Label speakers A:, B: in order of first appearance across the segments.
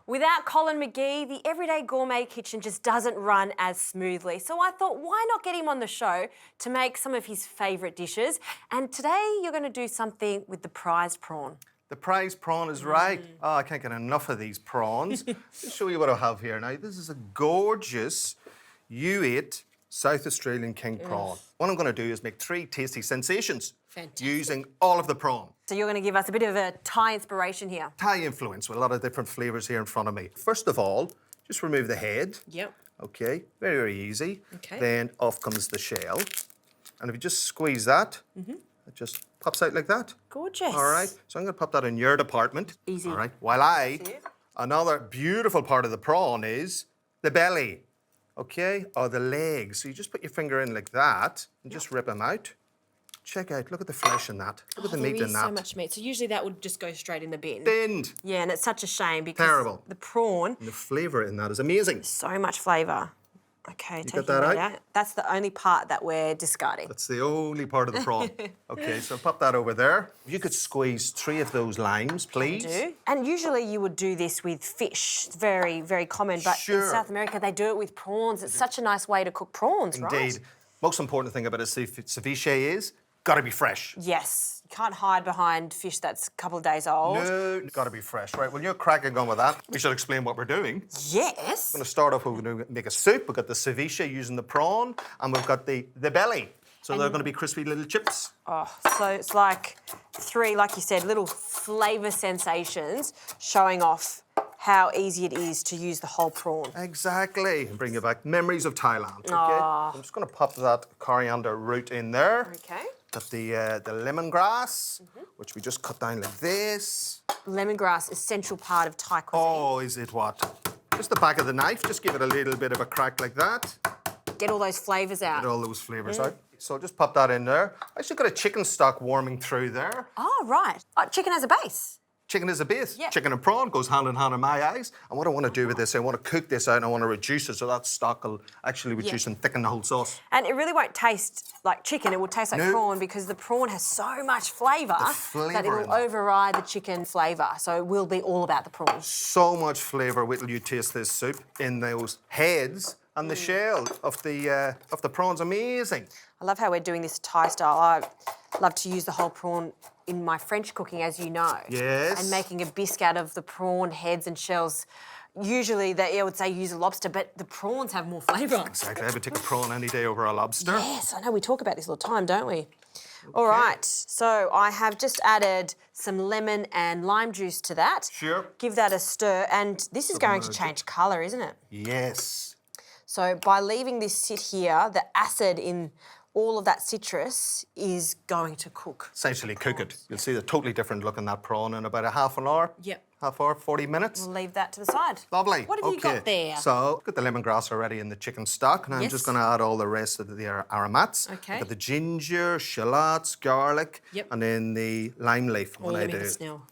A: Without Colin McGee, the Everyday Gourmet kitchen just doesn't run as smoothly. So I thought, why not get him on the show to make some of his favourite dishes? And today you're going to do something with the prized prawn.
B: The prized prawn is right. Oh, I can't get enough of these prawns. Let's show you what I have here now. This is a gorgeous U8 South Australian king prawn. What I'm going to do is make 3 tasty sensations.
A: Fantastic.
B: Using all of the prawn.
A: So you're going to give us a bit of a Thai inspiration here.
B: Thai influence with a lot of different flavours here in front of me. First of all, just remove the head.
A: Yep.
B: Okay, very, very easy.
A: Okay.
B: Then off comes the shell. And if you just squeeze that, it just pops out like that.
A: Gorgeous.
B: All right, so I'm going to pop that in your department.
A: Easy.
B: All right, another beautiful part of the prawn is the belly, okay, or the legs. So you just put your finger in like that and just rip them out. Check out, look at the flesh in that. Look at the meat in that.
A: There is so much meat. So usually that would just go straight in the bin.
B: Binned.
A: Yeah, and it's such a shame because
B: Terrible.
A: the prawn,
B: And the flavour in that is amazing.
A: so much flavour. Okay, taking
B: that
A: that
B: out?
A: out. That's the only part that we're discarding.
B: That's the only part of the prawn. Okay, so pop that over there. If you could squeeze 3 of those limes, please.
A: Do. And usually you would do this with fish. It's very, very common. But
B: Sure.
A: in South America, they do it with prawns. It's such a nice way to cook prawns, right?
B: Indeed. Most important thing about a ceviche is, gotta be fresh.
A: Yes. You can't hide behind fish that's a couple of days old.
B: No, gotta be fresh. Right, well, you're cracking on with that. We should explain what we're doing.
A: Yes.
B: We're gonna start off, we're gonna make a soup. We've got the ceviche using the prawn, and we've got the belly. So they're gonna be crispy little chips.
A: Oh, so it's like 3, like you said, little flavour sensations showing off how easy it is to use the whole prawn.
B: Exactly. And bring you back memories of Thailand. Okay.
A: Aw.
B: I'm just gonna pop that coriander root in there.
A: Okay.
B: Got the lemongrass, which we just cut down like this.
A: Lemongrass, essential part of Thai cuisine.
B: Oh, is it what? Just the back of the knife, just give it a little bit of a crack like that.
A: Get all those flavours out.
B: Get all those flavours out. So just pop that in there. I actually got a chicken stock warming through there.
A: Oh, right. Oh, chicken as a base.
B: Chicken is a base.
A: Yeah.
B: Chicken and prawn goes hand in hand in my eyes. And what I want to do with this, I want to cook this out and I want to reduce it so that stock will actually reduce and thicken the whole sauce.
A: And it really won't taste like chicken. It will taste like
B: No.
A: prawn because the prawn has so much flavour that it
B: flavour in
A: will
B: it.
A: override the chicken flavour. So it will be all about the prawn.
B: So much flavour. Wait till you taste this soup in those heads and the shell of the prawns. Amazing.
A: I love how we're doing this Thai style. I love to use the whole prawn in my French cooking, as you know.
B: Yes.
A: And making a bisque out of the prawn heads and shells. Usually I would say use a lobster, but the prawns have more flavour.
B: Exactly. I would take a prawn any day over a lobster.
A: Yes, I know. We talk about this all the time, don't we? All right. So I have just added some lemon and lime juice to that.
B: Sure.
A: Give that a stir. And this is going to change colour, isn't it?
B: Yes.
A: So by leaving this sit here, the acid in all of that citrus is going to cook.
B: Essentially cook it. You'll see a totally different look in that prawn in about a half an hour.
A: Yep.
B: Half hour, 40 minutes.
A: We'll leave that to the side.
B: Lovely.
A: What have you got there?
B: So, got the lemongrass already in the chicken stock, and I'm
A: Yes.
B: just going to add all the rest of the aromats.
A: Okay.
B: I've got the ginger, shallots, garlic,
A: Yep.
B: and then the lime leaf.
A: Oh, let me have a smell.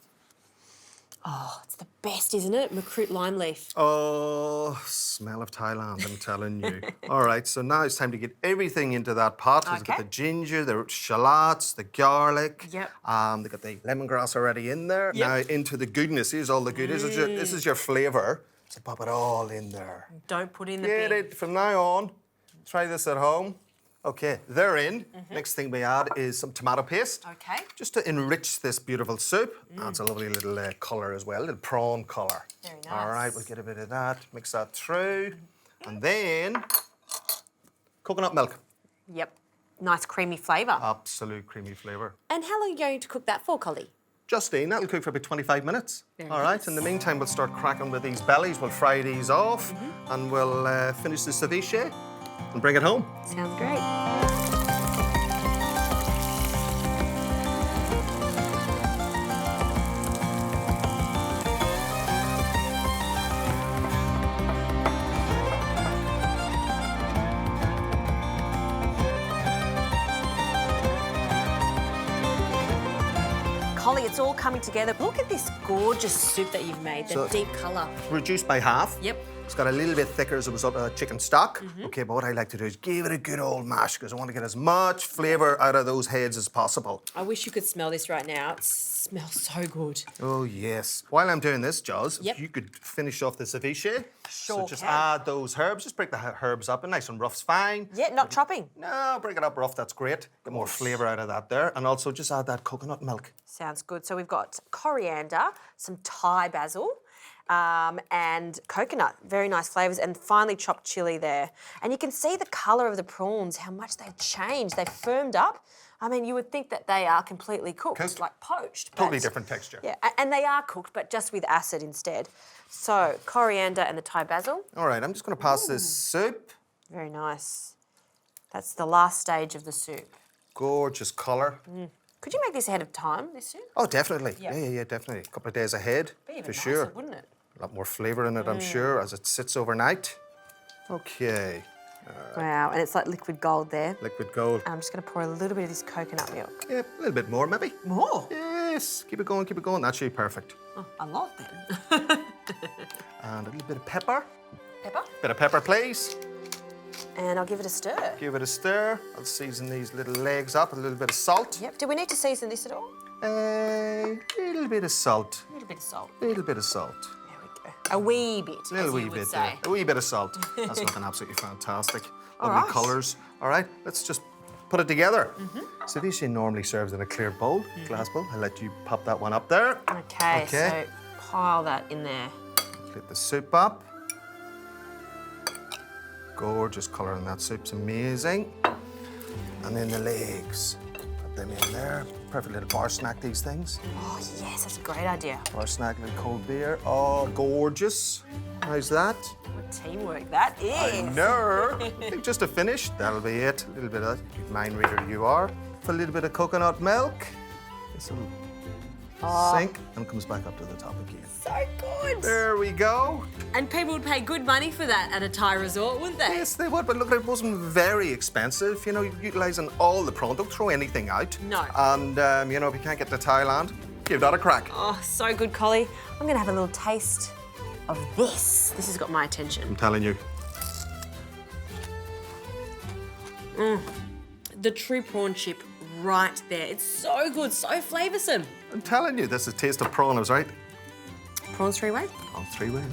A: Oh, it's the best, isn't it? Macroot lime leaf.
B: Oh, smell of Thailand, I'm telling you. All right, so now it's time to get everything into that pot. We've got
A: Okay.
B: the ginger, the shallots, the garlic.
A: Yep.
B: They've got the lemongrass already in there.
A: Yep.
B: Now into the goodness. Here's all the goodness. This is your flavour. So pop it all in there.
A: Don't put in the
B: Get
A: bin.
B: it from now on. Try this at home. Okay, they're in. Next thing we add is some tomato paste.
A: Okay.
B: Just to enrich this beautiful soup. Adds a lovely little colour as well, a little prawn colour.
A: Very
B: All right,
A: nice.
B: we'll get a bit of that, mix that through. And then coconut milk.
A: Yep. Nice creamy flavour.
B: Absolute creamy flavour.
A: And how long are you going to cook that for, Collie?
B: Justine, that'll cook for about 25 minutes.
A: Very
B: All right,
A: nice.
B: in the meantime, we'll start cracking with these bellies. We'll fry these off and we'll finish the ceviche and bring it home.
A: Sounds great. Collie, it's all coming together. Look at this gorgeous soup that you've made, the
B: So-
A: deep colour.
B: Reduced by half.
A: Yep.
B: It's got a little bit thicker as a result of that chicken stock. Okay, but what I like to do is give it a good old mash because I want to get as much flavour out of those heads as possible.
A: I wish you could smell this right now. It smells so good.
B: Oh, yes. While I'm doing this, Jaws,
A: Yep.
B: if you could finish off the ceviche.
A: Sure
B: So just
A: can.
B: add those herbs. Just break the herbs up. And nice and rough's fine.
A: Yeah, not chopping.
B: No, break it up rough. That's great. Get more flavour out of that there. And also just add that coconut milk.
A: Sounds good. So we've got coriander, some Thai basil, and coconut. Very nice flavours. And finely chopped chilli there. And you can see the colour of the prawns, how much they've changed. They've firmed up. I mean, you would think that they are completely cooked. Like poached.
B: Totally
A: but-
B: different texture.
A: Yeah, and they are cooked, but just with acid instead. So, coriander and the Thai basil.
B: All right, I'm just going to pass this soup.
A: Very nice. That's the last stage of the soup.
B: Gorgeous colour.
A: Could you make this ahead of time, this soup?
B: Oh, definitely.
A: Yeah.
B: Yeah, definitely. A couple of days ahead,
A: Be even
B: for
A: nicer,
B: sure.
A: wouldn't it?
B: A lot more flavour in it, I'm sure, as it sits overnight. Okay,
A: Wow, and it's like liquid gold there.
B: liquid gold.
A: I'm just going to pour a little bit of this coconut milk.
B: Yeah, a little bit more, maybe.
A: More?
B: Yes, keep it going, keep it going. That should be perfect.
A: Oh, a lot then.
B: And a little bit of pepper.
A: Pepper?
B: Bit of pepper, please.
A: And I'll give it a stir.
B: Give it a stir. I'll season these little legs up with a little bit of salt.
A: Yep. Do we need to season this at all?
B: A little bit of salt.
A: A little bit of salt.
B: A little bit of salt.
A: There we go. A wee bit,
B: A little
A: as
B: wee
A: you would
B: bit
A: say.
B: there. A wee bit of salt. That's looking absolutely fantastic.
A: All
B: Lovely
A: right.
B: colours. All right, let's just put it together. Ceviche normally serves in a clear bowl, glass bowl. I'll let you pop that one up there.
A: Okay, so pile that in there.
B: Split the soup up. Gorgeous colour in that soup's amazing. And then the legs. Put them in there. Perfect little bar snack, these things.
A: Oh, yes, that's a great idea.
B: Bar snack, little cold beer. Oh, gorgeous. How's that?
A: What teamwork that is.
B: I know. I think just to finish, that'll be it. A little bit of that. Good mind reader you are. Put a little bit of coconut milk. This will sink and comes back up to the top again.
A: So good.
B: There we go.
A: And people would pay good money for that at a Thai resort, wouldn't they?
B: Yes, they would, but look, it wasn't very expensive. You know, you're utilising all the prawn. Don't throw anything out.
A: No.
B: And, you know, if you can't get to Thailand, give that a crack.
A: Oh, so good, Collie. I'm going to have a little taste of this. This has got my attention.
B: I'm telling you.
A: The true prawn chip right there. It's so good, so flavoursome.
B: I'm telling you, this is taste of prawn, is right?
A: Prawns three-way?
B: All three ways.